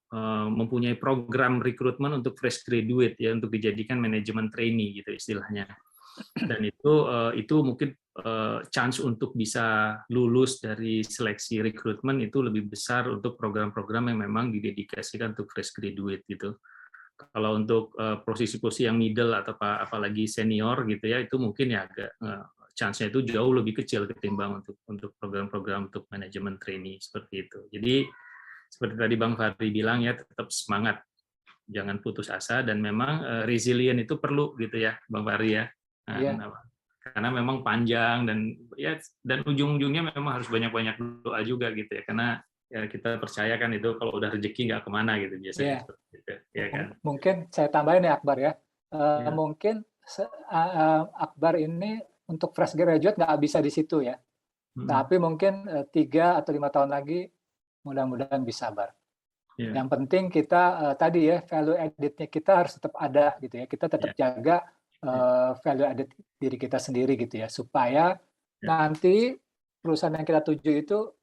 mempunyai program rekrutmen untuk fresh graduate ya, untuk dijadikan manajemen trainee gitu istilahnya. Dan itu mungkin chance untuk bisa lulus dari seleksi rekrutmen itu lebih besar untuk program-program yang memang didedikasikan untuk fresh graduate gitu. Kalau untuk posisi-posisi yang middle atau apalagi senior gitu ya, itu mungkin ya agak chance-nya itu jauh lebih kecil ketimbang untuk program-program untuk manajemen trainee seperti itu. Jadi seperti tadi Bang Fahri bilang ya, tetap semangat, jangan putus asa, dan memang resilient itu perlu gitu ya Bang Fahri ya. Iya. Karena memang panjang dan ujung-ujungnya memang harus banyak-banyak doa juga gitu ya, karena ya kita percaya kan itu kalau udah rezeki nggak kemana gitu biasanya. Iya. Seperti itu, ya kan? Mungkin saya tambahin ya Akbar ya. Ya. Mungkin Akbar ini untuk fresh graduate nggak bisa di situ ya. Tapi mungkin 3 atau 5 tahun lagi mudah-mudahan bisa, Bar. Ya. Yang penting kita tadi ya, value added-nya kita harus tetap ada gitu ya. Kita tetap jaga value added diri kita sendiri gitu ya, supaya nanti perusahaan yang kita tuju itu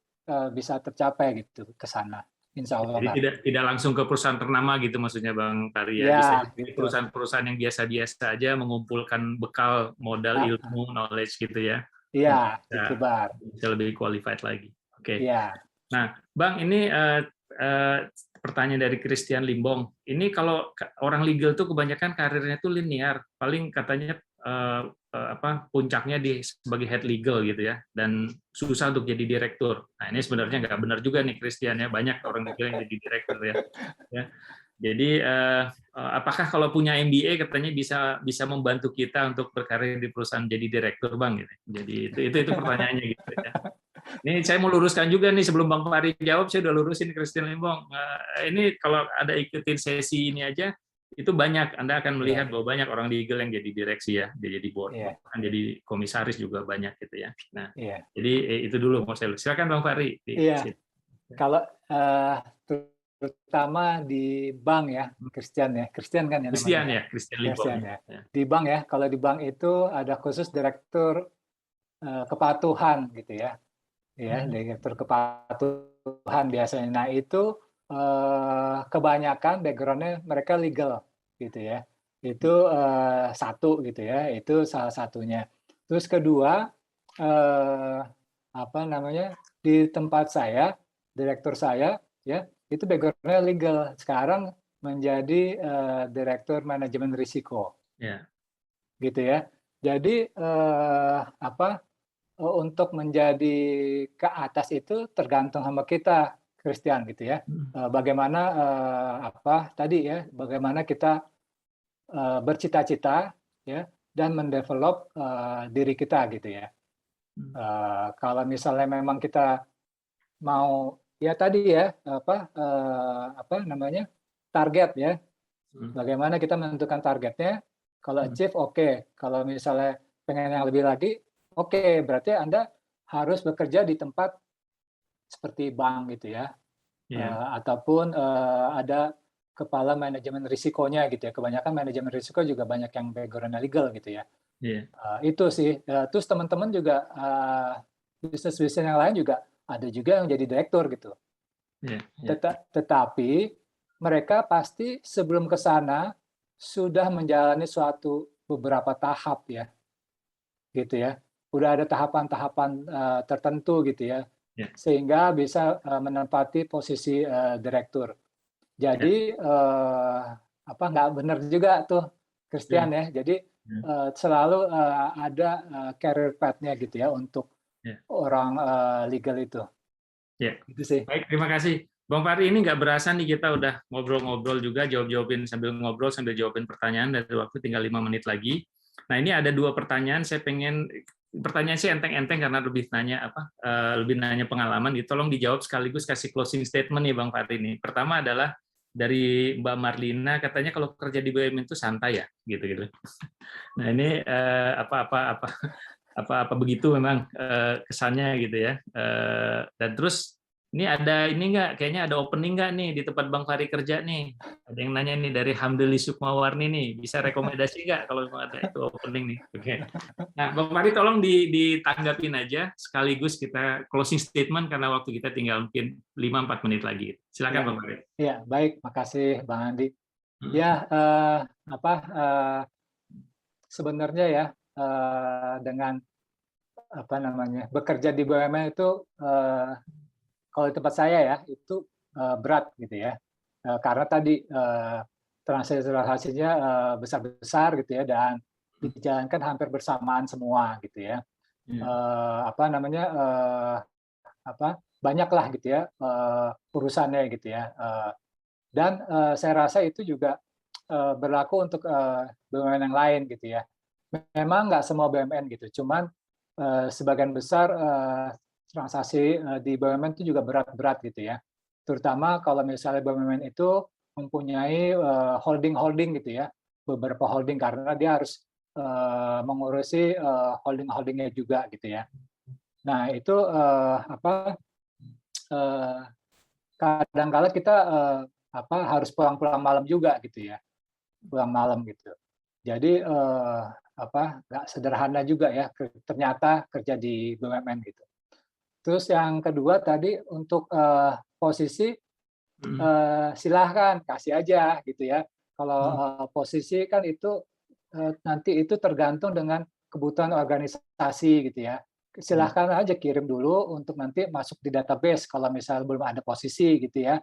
bisa tercapai gitu ke sana. Insya Allah. Jadi tidak langsung ke perusahaan ternama gitu maksudnya Bang Fahri ya. Bisa gitu. Perusahaan-perusahaan yang biasa-biasa aja mengumpulkan bekal modal ilmu, knowledge gitu ya. Iya, itu Bar. Bisa lebih qualified lagi. Oke. Iya. Nah, Bang, ini pertanyaan dari Christian Limbong. Ini kalau orang legal tuh kebanyakan karirnya tuh linear. Paling katanya puncaknya sebagai head legal gitu ya, dan susah untuk jadi direktur. Nah, ini sebenarnya nggak benar juga nih Christian ya, banyak orang legal yang jadi direktur ya. Jadi apakah kalau punya MBA katanya bisa membantu kita untuk berkarir di perusahaan jadi direktur, Bang? Jadi itu pertanyaannya gitu ya. Ini saya mau luruskan juga nih sebelum Bang Fahri jawab, saya udah lurusin Christian Limbong. Ini kalau ada ikutin sesi ini aja, itu banyak, Anda akan melihat bahwa banyak orang legal yang jadi direksi ya, dia jadi board, bahkan jadi komisaris juga banyak gitu ya. Nah, jadi itu dulu mau saya. Silakan Bang Fahri. Iya. Kalau terutama di bank ya, Christian ya, Christian kan ya namanya. Christian Limbong. Ya. Di bank ya, kalau di bank itu ada khusus direktur kepatuhan gitu ya. Ya, direktur kepatuhan biasanya. Nah, itu kebanyakan background-nya mereka legal gitu ya. Itu satu gitu ya, itu salah satunya. Terus kedua, di tempat saya, direktur saya ya, itu background-nya legal. Sekarang menjadi direktur manajemen risiko. Gitu ya. Jadi untuk menjadi ke atas itu tergantung sama kita, Christian gitu ya. Bagaimana bagaimana kita bercita-cita ya, dan mendevelop diri kita gitu ya. Kalau misalnya memang kita mau ya tadi ya target ya. Bagaimana kita menentukan targetnya? Kalau achieve oke. Kalau misalnya pengen yang lebih lagi, oke, berarti Anda harus bekerja di tempat seperti bank gitu ya, ataupun ada kepala manajemen risikonya gitu ya. Kebanyakan manajemen risiko juga banyak yang background legal gitu ya. Itu sih. Terus teman-teman juga bisnis-bisnis yang lain juga ada juga yang jadi direktur gitu. Tetapi mereka pasti sebelum ke sana sudah menjalani beberapa tahap ya, gitu ya. Udah ada tahapan-tahapan tertentu gitu ya, sehingga bisa menempati posisi direktur. Jadi nggak benar juga tuh Christian ya. Jadi selalu ada career path-nya gitu ya untuk orang legal itu. Gitu sih. Baik, terima kasih. Bang Fahri, ini nggak berasa nih kita udah ngobrol-ngobrol juga, jawab-jawabin sambil ngobrol, sambil jawabin pertanyaan, dari waktu tinggal 5 menit lagi. Nah, ini ada 2 pertanyaan, pertanyaan sih enteng-enteng karena lebih nanya pengalaman, tolong dijawab sekaligus kasih closing statement nih Bang Fahri ini. Pertama adalah dari Mbak Marlina, katanya kalau kerja di BUMN itu santai ya, gitu-gitu. Nah, ini apa begitu memang kesannya gitu ya. Dan terus ini kayaknya ada opening nggak nih di tempat Bang Fahri kerja nih? Ada yang nanya nih dari Hamdeli Sukmawarni nih, bisa rekomendasi nggak kalau ada itu opening nih? Oke. Nah, Bang Fahri tolong ditanggapin aja sekaligus kita closing statement karena waktu kita tinggal mungkin 5-4 menit lagi. Silakan Bang Fahri. Ya, baik, makasih Bang Andi. Ya, sebenarnya ya dengan bekerja di BUMN itu kalau di tempat saya ya itu berat gitu ya, karena tadi transaksinya besar-besar gitu ya, dan dijalankan hampir bersamaan semua gitu ya. Apa namanya, banyaklah gitu ya urusannya gitu ya. Dan saya rasa itu juga berlaku untuk BUMN yang lain gitu ya. Memang nggak semua BUMN gitu, cuman sebagian besar transaksi di BUMN itu juga berat-berat gitu ya. Terutama kalau misalnya BUMN itu mempunyai holding-holding gitu ya, beberapa holding, karena dia harus mengurusi holding-holdingnya juga gitu ya. Nah itu kadang-kala kita harus pulang malam juga gitu ya, pulang malam gitu. Jadi nggak sederhana juga ya ternyata kerja di BUMN gitu. Terus yang kedua tadi untuk posisi, silahkan kasih aja gitu ya. Kalau posisi kan itu nanti itu tergantung dengan kebutuhan organisasi gitu ya. Silahkan aja kirim dulu untuk nanti masuk di database kalau misalnya belum ada posisi gitu ya.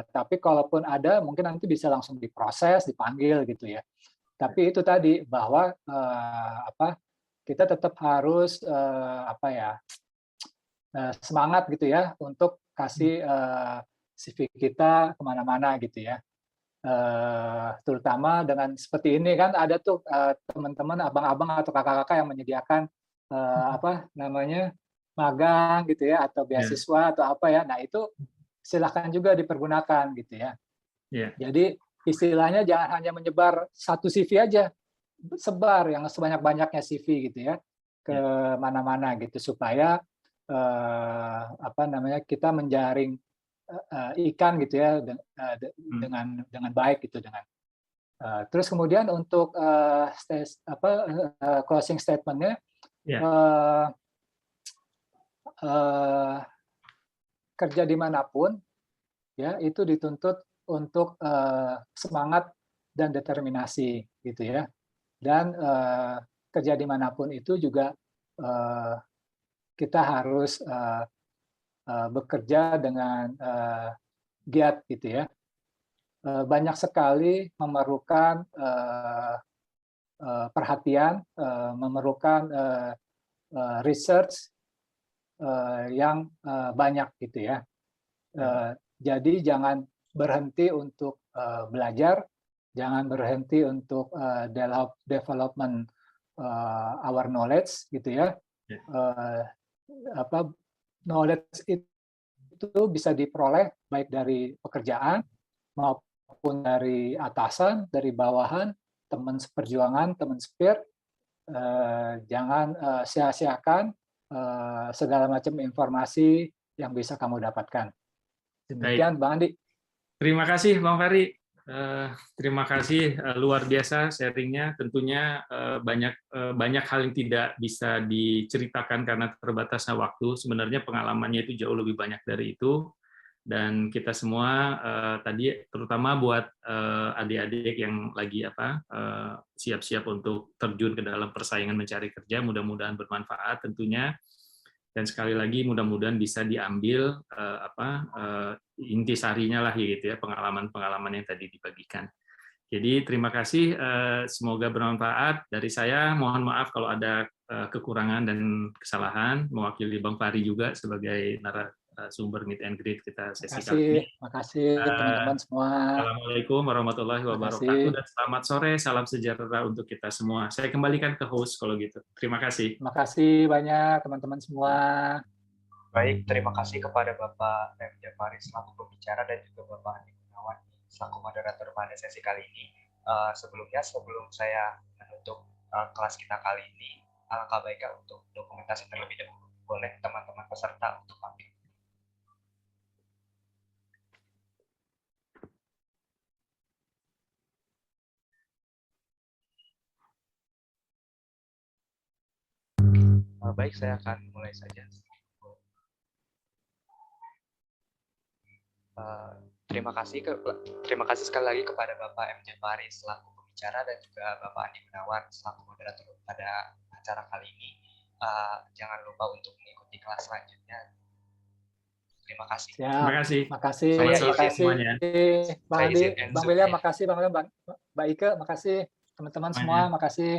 Tapi kalaupun ada mungkin nanti bisa langsung diproses, dipanggil gitu ya. Tapi itu tadi bahwa kita tetap harus semangat gitu ya untuk kasih CV kita kemana-mana gitu ya. Terutama dengan seperti ini kan ada tuh teman-teman abang-abang atau kakak-kakak yang menyediakan magang gitu ya, atau beasiswa atau apa ya. Nah itu silahkan juga dipergunakan gitu ya. Jadi istilahnya jangan hanya menyebar satu CV aja, sebar yang sebanyak-banyaknya CV gitu ya ke mana-mana gitu, supaya kita menjaring ikan gitu ya dengan baik gitu. Terus kemudian untuk closing statement-nya, kerja dimanapun ya itu dituntut untuk semangat dan determinasi gitu ya. Dan kerja dimanapun itu juga kita harus bekerja dengan giat gitu ya. Banyak sekali memerlukan perhatian, memerlukan research yang banyak gitu ya. Jadi jangan berhenti untuk belajar, jangan berhenti untuk development our knowledge gitu ya. Knowledge itu bisa diperoleh baik dari pekerjaan maupun dari atasan, dari bawahan, teman seperjuangan, teman sepir. Jangan sia-siakan segala macam informasi yang bisa kamu dapatkan. Demikian, Bang Andi. Terima kasih, Bang Ferry. Terima kasih, luar biasa sharingnya. Tentunya banyak hal yang tidak bisa diceritakan karena terbatasnya waktu. Sebenarnya pengalamannya itu jauh lebih banyak dari itu. Dan kita semua tadi, terutama buat adik-adik yang lagi siap-siap untuk terjun ke dalam persaingan mencari kerja, mudah-mudahan bermanfaat tentunya. Dan sekali lagi mudah-mudahan bisa diambil intisarinya lah gitu ya, pengalaman-pengalaman yang tadi dibagikan. Jadi terima kasih, semoga bermanfaat. Dari saya mohon maaf kalau ada kekurangan dan kesalahan, mewakili Bang Fahri juga sebagai narasumber Meet and Greet kita sesi kali ini. Terima kasih teman-teman semua. Assalamualaikum warahmatullahi wabarakatuh dan selamat sore, salam sejahtera untuk kita semua. Saya kembalikan ke host kalau gitu. Terima kasih. Terima kasih banyak teman-teman semua. Baik, terima kasih kepada Bapak M. Jafari selaku pembicara dan juga Bapak Andi Gunawan selaku moderator pada sesi kali ini. Sebelum saya menutup kelas kita kali ini, alangkah baiknya untuk dokumentasi terlebih dahulu. Boleh teman-teman peserta untuk ambil. Baik, saya akan mulai saja. Terima kasih sekali lagi kepada Bapak M. Jafari selaku pembicara dan juga Bapak Andi Gunawan selaku moderator pada acara kali ini. Jangan lupa untuk mengikuti kelas selanjutnya. Terima kasih. Terima kasih. Makasih, Saya terima izin kasih, semuanya. Bang Saya Adi, izin end Bang Zoom William, ya. makasih, Bang Ike, makasih, teman-teman semua, Semuanya. makasih.